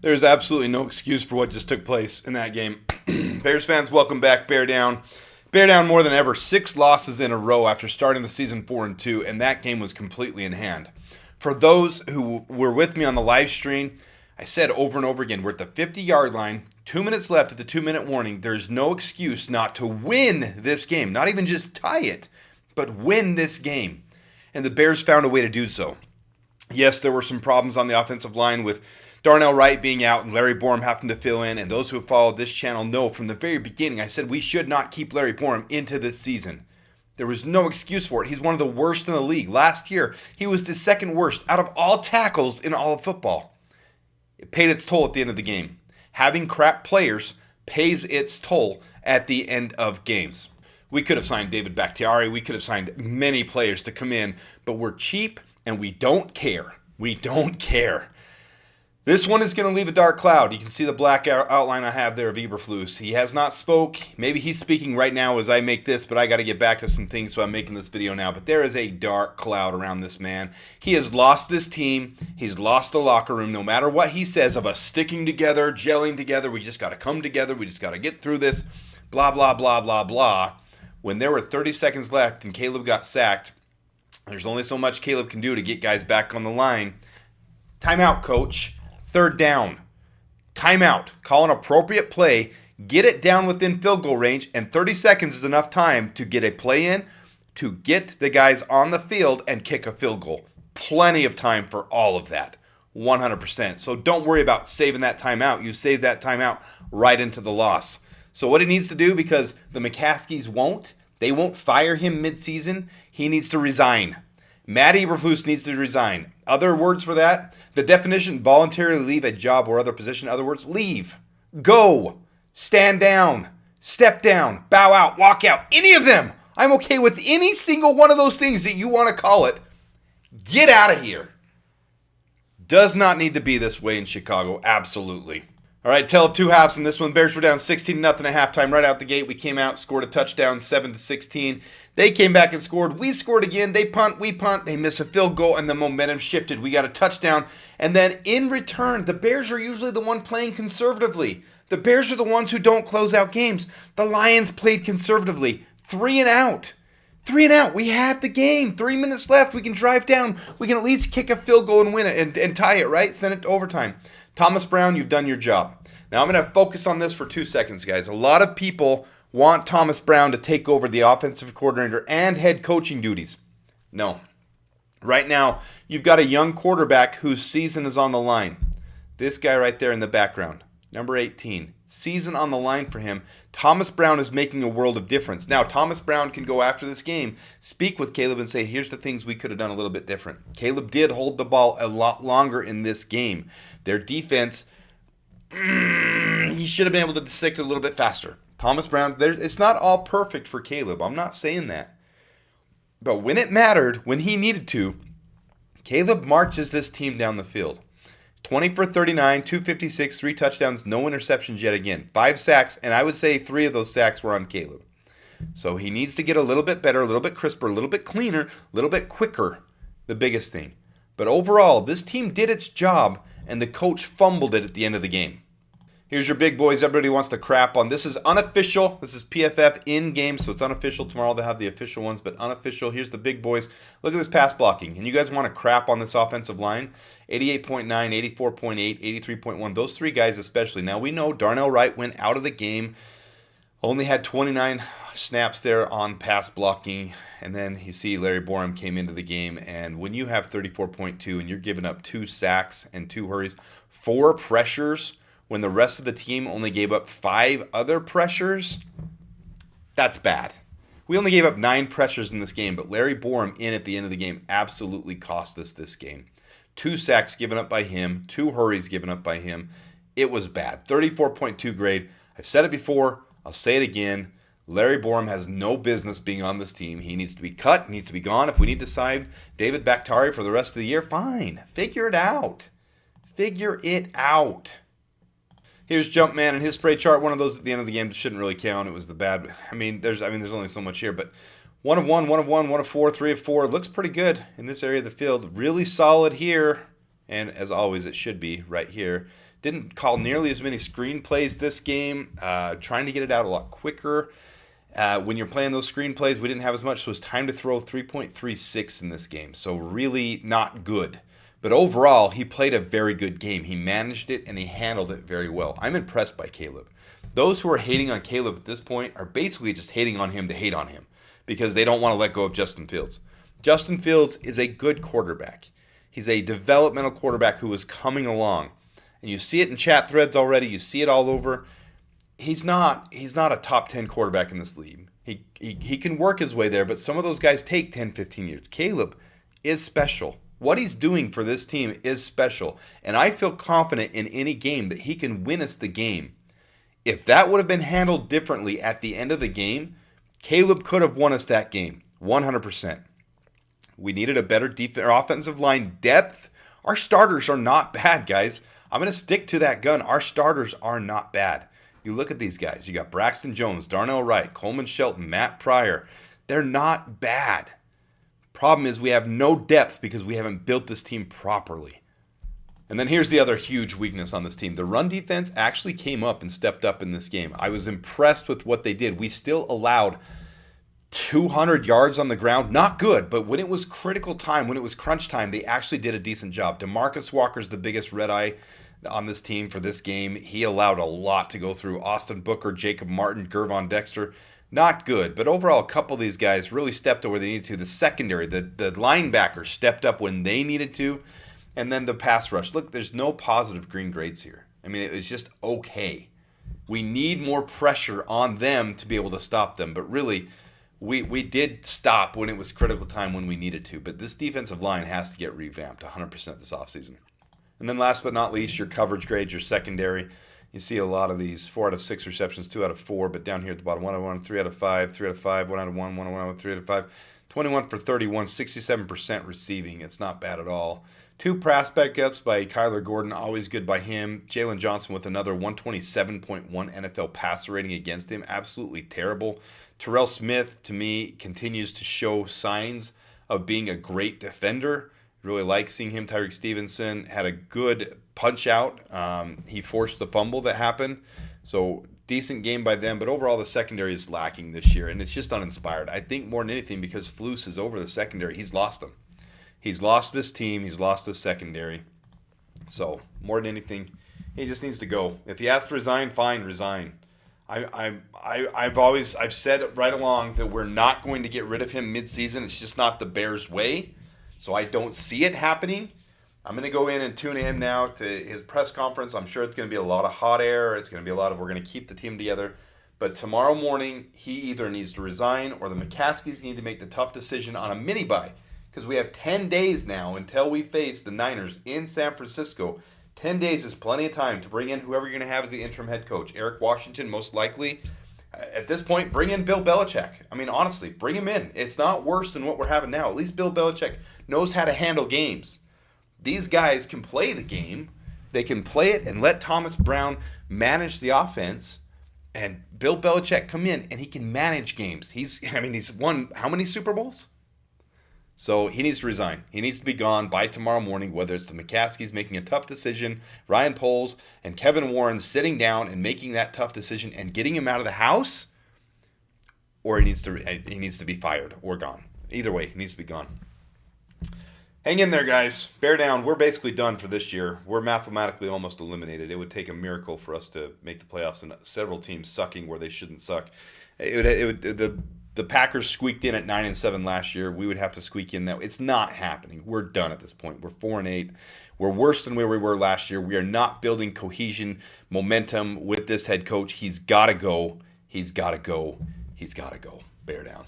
There's absolutely no excuse for what just took place in that game. Bears fans, welcome back. Bear down. Bear down more than ever. 6 losses in a row after starting the season 4-2, and that game was completely in hand. For those who were with me on the live stream, I said over and over again, we're at the 50-yard line, 2 minutes left at the 2-minute warning. There's no excuse not to win this game, not even just tie it, but win this game. And the Bears found a way to do so. Yes, there were some problems on the offensive line with Darnell Wright being out and Larry Borom having to fill in. And those who have followed this channel know from the very beginning, I said we should not keep Larry Borom into this season. There was no excuse for it. He's one of the worst in the league. Last year, he was the second worst out of all tackles in all of football. It paid its toll at the end of the game. Having crap players pays its toll at the end of games. We could have signed David Bakhtiari. We could have signed many players to come in, but we're cheap and we don't care. We don't care. This one is going to leave a dark cloud. You can see the black outline I have there of Eberflus. He has not spoke. Maybe he's speaking right now as I make this, but I got to get back to some things, so I'm making this video now. But there is a dark cloud around this man. He has lost this team. He's lost the locker room. No matter what he says of us sticking together, gelling together, we just got to come together. We just got to get through this, blah, blah, blah, blah, blah. When there were 30 seconds left and Caleb got sacked, there's only so much Caleb can do to get guys back on the line. Timeout, coach. 3rd down. Timeout. Call an appropriate play. Get it down within field goal range, and 30 seconds is enough time to get a play in, to get the guys on the field and kick a field goal. Plenty of time for all of that. 100%. So don't worry about saving that timeout. You save that timeout right into the loss. So what he needs to do, because the McCaskies they won't fire him midseason, he needs to resign. Matt Eberflus needs to resign. Other words for that, the definition, voluntarily leave a job or other position. Other words, leave. Go. Stand down. Step down. Bow out. Walk out. Any of them. I'm okay with any single one of those things that you want to call it. Get out of here. Does not need to be this way in Chicago. Absolutely. All right, tale of two halves in this one. Bears were down 16-0 at halftime. Right out the gate, we came out, scored a touchdown, 7-16. They came back and scored. We scored again. They punt, we punt. They miss a field goal, and the momentum shifted. We got a touchdown. And then in return, the Bears are usually the one playing conservatively. The Bears are the ones who don't close out games. The Lions played conservatively. 3 and out. 3 and out. We had the game. 3 minutes left. We can drive down. We can at least kick a field goal and win it and tie it, right? Send it to overtime. Thomas Brown, you've done your job. Now, I'm going to focus on this for 2 seconds, guys. A lot of people want Thomas Brown to take over the offensive coordinator and head coaching duties. No. Right now, you've got a young quarterback whose season is on the line. This guy right there in the background, number 18. Season on the line for him. Thomas Brown is making a world of difference. Now, Thomas Brown can go after this game, speak with Caleb and say, here's the things we could have done a little bit different. Caleb did hold the ball a lot longer in this game. Their defense, he should have been able to dissect it a little bit faster. Thomas Brown, it's not all perfect for Caleb. I'm not saying that. But when it mattered, when he needed to, Caleb marches this team down the field. 20 for 39, 256, 3 touchdowns, no interceptions yet again. 5 sacks, and I would say 3 of those sacks were on Caleb. So he needs to get a little bit better, a little bit crisper, a little bit cleaner, a little bit quicker, the biggest thing. But overall, this team did its job, and the coach fumbled it at the end of the game. Here's your big boys everybody wants to crap on. This is unofficial. This is PFF in-game, so it's unofficial. Tomorrow they'll have the official ones, but unofficial. Here's the big boys. Look at this pass blocking. And you guys want to crap on this offensive line? 88.9, 84.8, 83.1. Those 3 guys especially. Now, we know Darnell Wright went out of the game, only had 29 snaps there on pass blocking. And then you see Larry Borom came into the game. And when you have 34.2 and you're giving up 2 sacks and 2 hurries, 4 pressures, when the rest of the team only gave up 5 other pressures, that's bad. We only gave up 9 pressures in this game, but Larry Borom in at the end of the game absolutely cost us this game. 2 sacks given up by him, 2 hurries given up by him. It was bad. 34.2 grade. I've said it before. I'll say it again. Larry Borom has no business being on this team. He needs to be cut, needs to be gone. If we need to sign David Bakhtiari for the rest of the year, fine. Figure it out. Figure it out. Here's Jumpman and his spray chart. One of those at the end of the game shouldn't really count. It was the bad. There's only so much here, but 1 of 1, 1 of 1, 1 of 4, 3 of 4. Looks pretty good in this area of the field. Really solid here, and as always, it should be right here. Didn't call nearly as many screenplays this game. Trying to get it out a lot quicker. When you're playing those screenplays, we didn't have as much, so it was time to throw 3.36 in this game. So really not good. But overall, he played a very good game. He managed it and he handled it very well. I'm impressed by Caleb. Those who are hating on Caleb at this point are basically just hating on him to hate on him because they don't want to let go of Justin Fields. Justin Fields is a good quarterback. He's a developmental quarterback who is coming along. And you see it in chat threads already. You see it all over. He's not a top 10 quarterback in this league. He can work his way there, but some of those guys take 10, 15 years. Caleb is special. What he's doing for this team is special. And I feel confident in any game that he can win us the game. If that would have been handled differently at the end of the game, Caleb could have won us that game, 100%. We needed a better offensive line depth. Our starters are not bad, guys. I'm going to stick to that gun. Our starters are not bad. You look at these guys. You got Braxton Jones, Darnell Wright, Coleman Shelton, Matt Pryor. They're not bad. Problem is we have no depth because we haven't built this team properly. And then here's the other huge weakness on this team. The run defense actually came up and stepped up in this game. I was impressed with what they did. We still allowed 200 yards on the ground. Not good, but when it was critical time, when it was crunch time, they actually did a decent job. DeMarcus Walker's the biggest red eye on this team for this game. He allowed a lot to go through. Austin Booker, Jacob Martin, Gervon Dexter. Not good, but overall, a couple of these guys really stepped up where they needed to. The secondary, the linebackers stepped up when they needed to, and then the pass rush. Look, there's no positive green grades here. I mean, it was just okay. We need more pressure on them to be able to stop them, but really, we did stop when it was critical time when we needed to. But this defensive line has to get revamped 100% this offseason. And then last but not least, your coverage grades, your secondary. You see a lot of these 4 out of 6 receptions, 2 out of 4, but down here at the bottom, 1 out of 1, 3 out of 5, 3 out of 5, 1 out of 1, 1 out of 3 out of 5, 21 for 31, 67% receiving. It's not bad at all. 2 prospect ups by Kyler Gordon, always good by him. Jalen Johnson with another 127.1 NFL passer rating against him, absolutely terrible. Terrell Smith, to me, continues to show signs of being a great defender. Really like seeing him. Tyreek Stevenson had a good punch out. He forced the fumble that happened. So decent game by them. But overall, the secondary is lacking this year. And it's just uninspired. I think more than anything because Flus is over the secondary. He's lost them. He's lost this team. He's lost this secondary. So more than anything, he just needs to go. If he has to resign, fine, resign. I've said right along that we're not going to get rid of him midseason. It's just not the Bears' way. So I don't see it happening. I'm going to go in and tune in now to his press conference. I'm sure it's going to be a lot of hot air. It's going to be a lot of we're going to keep the team together. But tomorrow morning, he either needs to resign or the McCaskies need to make the tough decision on a mini-bye. Because we have 10 days now until we face the Niners in San Francisco. 10 days is plenty of time to bring in whoever you're going to have as the interim head coach. Eric Washington, most likely. At this point, bring in Bill Belichick. I mean, honestly, bring him in. It's not worse than what we're having now. At least Bill Belichick knows how to handle games. These guys can play the game. They can play it and let Thomas Brown manage the offense. And Bill Belichick come in and he can manage games. He's won how many Super Bowls? So he needs to resign. He needs to be gone by tomorrow morning, whether it's the McCaskies making a tough decision, Ryan Poles and Kevin Warren sitting down and making that tough decision and getting him out of the house, or he needs to be fired or gone. Either way, he needs to be gone. Hang in there, guys. Bear down. We're basically done for this year. We're mathematically almost eliminated. It would take a miracle for us to make the playoffs and several teams sucking where they shouldn't suck. The Packers squeaked in at 9-7 last year. We would have to squeak in that. It's not happening. We're done at this point. We're 4-8. We're worse than where we were last year. We are not building cohesion, momentum with this head coach. He's got to go. He's got to go. He's got to go. Bear down.